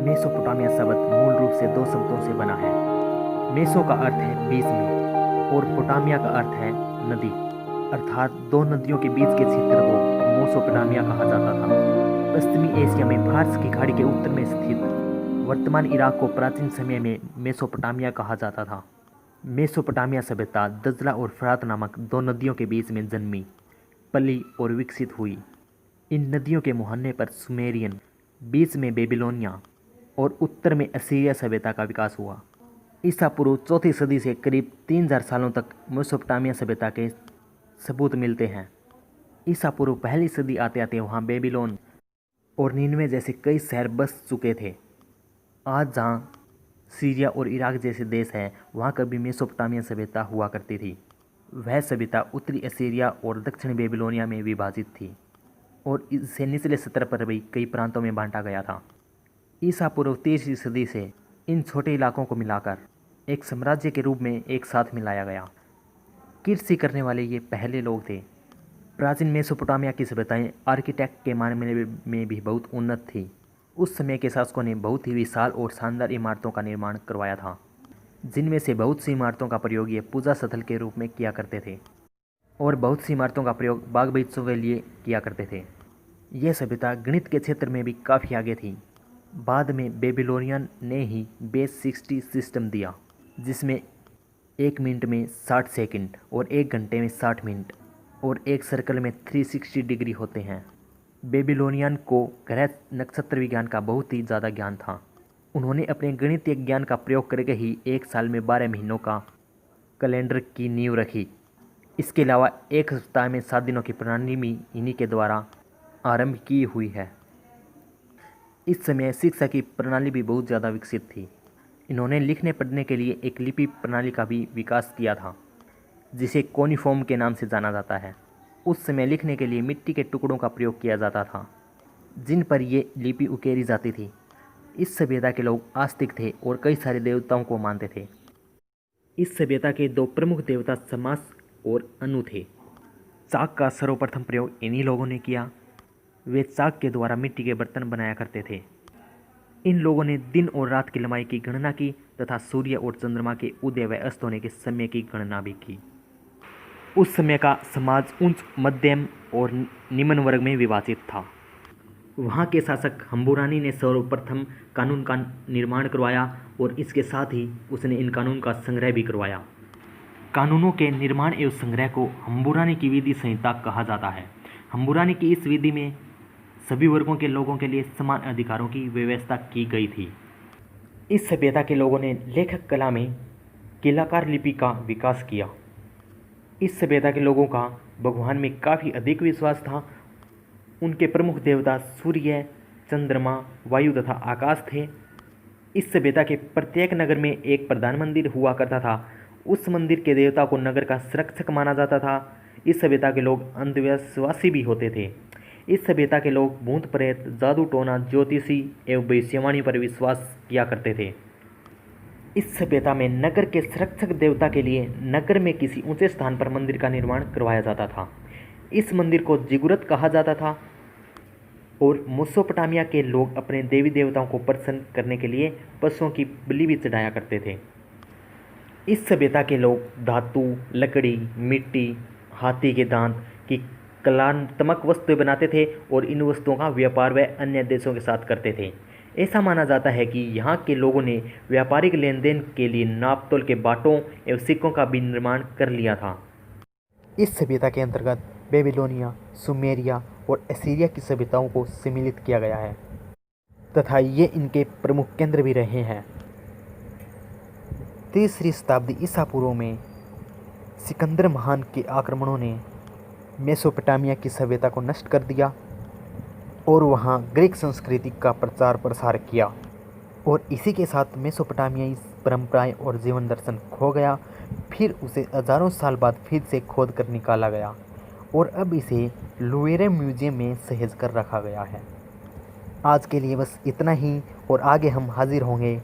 Mesopotamia शब्द मूल रूप से दो शब्दों से बना है। मेसो का अर्थ है बीच में और पोटामिया का अर्थ है नदी, अर्थात दो नदियों के बीच के क्षेत्र को मेसोपोटामिया कहा जाता था। पश्चिमी एशिया में फारस की खाड़ी के उत्तर में स्थित वर्तमान इराक को प्राचीन समय में मेसोपोटामिया कहा जाता था। मेसोपोटामिया सभ्यता दजला और फरात नामक दो नदियों के बीच में जन्मी, पली और विकसित हुई। इन नदियों के मुहाने पर सुमेरियन, बीच में बेबीलोनिया और उत्तर में असीरिया सभ्यता का विकास हुआ। ईसा पूर्व चौथी सदी से करीब 3000 सालों तक मेसोपोटामिया सभ्यता के सबूत मिलते हैं। ईसा पूर्व पहली सदी आते आते वहाँ बेबीलोन और निनवे जैसे कई शहर बस चुके थे। आज जहाँ सीरिया और इराक जैसे देश हैं, वहाँ कभी मेसोपोटामिया सभ्यता हुआ करती थी। वह सभ्यता उत्तरी असीरिया और दक्षिणी बेबीलोनिया में विभाजित थी और इसे निचले स्तर पर भी कई प्रांतों में बांटा गया था। ईसा पूर्व 3वीं सदी से इन छोटे इलाकों को मिलाकर एक साम्राज्य के रूप में एक साथ मिलाया गया। कृषि करने वाले ये पहले लोग थे। प्राचीन मेसोपोटामिया की सभ्यताएं आर्किटेक्ट के मामले में भी बहुत उन्नत थी। उस समय के शासकों ने बहुत ही विशाल और शानदार इमारतों का निर्माण करवाया था, जिनमें से बहुत सी इमारतों का प्रयोग ये पूजा स्थल के रूप में किया करते थे और बहुत सी इमारतों का प्रयोग बाग बगीचों के लिए किया करते थे। यह सभ्यता गणित के क्षेत्र में भी काफ़ी आगे थी। बाद में बेबीलोनियन ने ही बेस 60 सिस्टम दिया, जिसमें 1 मिनट में 60 सेकंड और 1 घंटे में 60 मिनट और एक सर्कल में 360 डिग्री होते हैं। बेबीलोनियन को ग्रह नक्षत्र विज्ञान का बहुत ही ज़्यादा ज्ञान था। उन्होंने अपने गणितीय ज्ञान का प्रयोग करके ही एक साल में 12 महीनों का कैलेंडर की नींव रखी। इसके अलावा एक सप्ताह में 7 दिनों की प्रणाली भी इन्हीं के द्वारा आरंभ की हुई है। इस समय शिक्षा की प्रणाली भी बहुत ज़्यादा विकसित थी। इन्होंने लिखने पढ़ने के लिए एक लिपि प्रणाली का भी विकास किया था, जिसे कोनिफॉर्म के नाम से जाना जाता है। उस समय लिखने के लिए मिट्टी के टुकड़ों का प्रयोग किया जाता था, जिन पर ये लिपि उकेरी जाती थी। इस सभ्यता के लोग आस्तिक थे और कई सारे देवताओं को मानते थे। इस सभ्यता के 2 प्रमुख देवता समास और अनु थे। चाक का सर्वप्रथम प्रयोग इन्हीं लोगों ने किया। वे चाक के द्वारा मिट्टी के बर्तन बनाया करते थे। इन लोगों ने दिन और रात की लंबाई की गणना की तथा सूर्य और चंद्रमा के उदय व अस्त होने के समय की गणना भी की। उस समय का समाज उच्च, मध्यम और निम्न वर्ग में विभाजित था। वहाँ के शासक हम्बुरानी ने सर्वप्रथम कानून का निर्माण करवाया और इसके साथ ही उसने इन कानून का संग्रह भी करवाया। कानूनों के निर्माण एवं संग्रह को हम्बुरानी की विधि संहिता कहा जाता है। हम्बुरानी की इस विधि में सभी वर्गों के लोगों के लिए समान अधिकारों की व्यवस्था की गई थी। इस सभ्यता के लोगों ने लेखक कला में किलाकार लिपि का विकास किया। इस सभ्यता के लोगों का भगवान में काफ़ी अधिक विश्वास था। उनके प्रमुख देवता सूर्य, चंद्रमा, वायु तथा आकाश थे। इस सभ्यता के प्रत्येक नगर में एक प्रधान मंदिर हुआ करता था। उस मंदिर के देवता को नगर का संरक्षक माना जाता था। इस सभ्यता के लोग अंधविश्वासी भी होते थे। इस सभ्यता के लोग भूत प्रेत, जादू टोना, ज्योतिषी एवं भविष्यवाणी पर विश्वास किया करते थे। इस सभ्यता में नगर के संरक्षक देवता के लिए नगर में किसी ऊंचे स्थान पर मंदिर का निर्माण करवाया जाता था। इस मंदिर को जिगुरत कहा जाता था और मेसोपोटामिया के लोग अपने देवी देवताओं को प्रसन्न करने के लिए पशुओं की बलि भी चढ़ाया करते थे। इस सभ्यता के लोग धातु, लकड़ी, मिट्टी, हाथी के दांत की कलात्मक वस्तुएं बनाते थे और इन वस्तुओं का व्यापार व अन्य देशों के साथ करते थे। ऐसा माना जाता है कि यहाँ के लोगों ने व्यापारिक लेन देन के लिए नापतोल के बाटों एवं सिक्कों का भी निर्माण कर लिया था। इस सभ्यता के अंतर्गत बेबीलोनिया, सुमेरिया और असीरिया की सभ्यताओं को सम्मिलित किया गया है तथा ये इनके प्रमुख केंद्र भी रहे हैं। 3री शताब्दी ईसा पूर्व में सिकंदर महान के आक्रमणों ने मेसोपोटामिया की सभ्यता को नष्ट कर दिया और वहाँ ग्रीक संस्कृति का प्रचार प्रसार किया और इसी के साथ मेसोपोटामियाई परंपराएं और जीवन दर्शन खो गया। फिर उसे हजारों साल बाद फिर से खोद कर निकाला गया और अब इसे लुवेरे म्यूजियम में सहेज कर रखा गया है। आज के लिए बस इतना ही और आगे हम हाजिर होंगे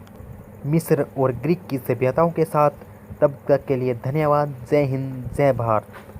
मिस्र और ग्रीक की सभ्यताओं के साथ। तब तक के लिए धन्यवाद। जय हिंद, जय भारत।